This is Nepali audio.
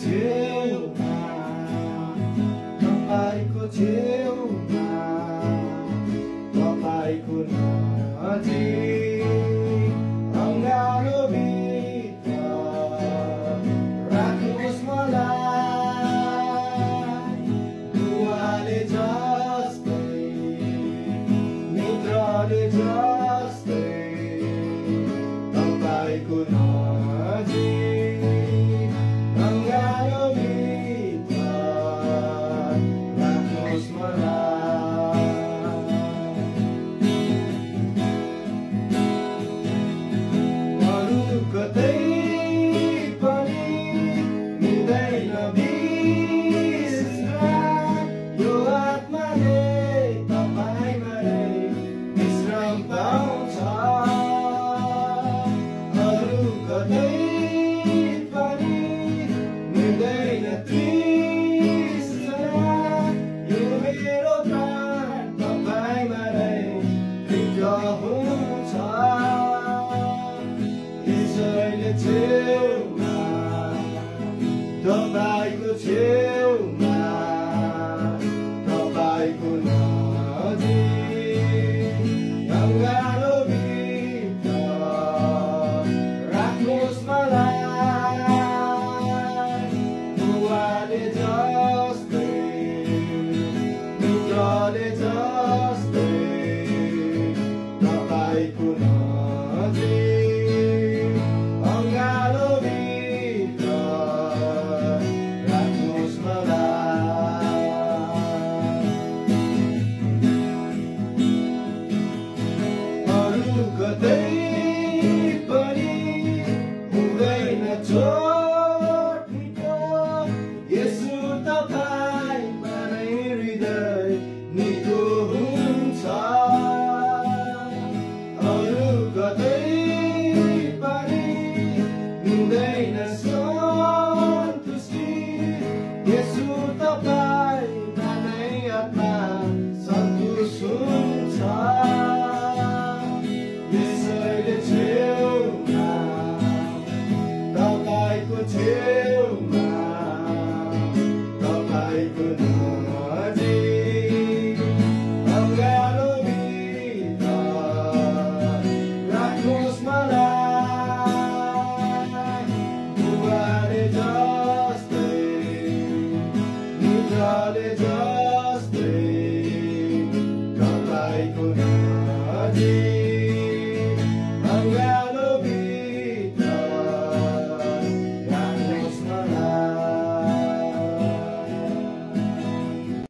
छेउमा तपाईँको छेउमा तपाईँको नजिक अँगालोभित्र राख्नुहोस् मलाई दुवाले जस्तै मित्रले जस्तै तपाईँको नजिक अँगालोभित्र राख्नुहोस् मलाई। अरू कतै पनि मिल्दैन बिस्रा, यो आत्माले तपाईँमा नै विश्राम पाउँछ। अरू कतै पनि मिल्दैन तृष्णा, यो मेरो प्राण तपाईँमा नै ढिक्क हुन्छ। यसैले छेउमा तपाईँको छेउमा तपाईँको नजिक अँगालोभित्र राख्नुहोस् मलाई बुवाले जस्तै मित्रले जस्तै तपाईँको नजिक अँगालोभित्र राख्नुहोस् मलाई। अरू कतै पनि हुँदैन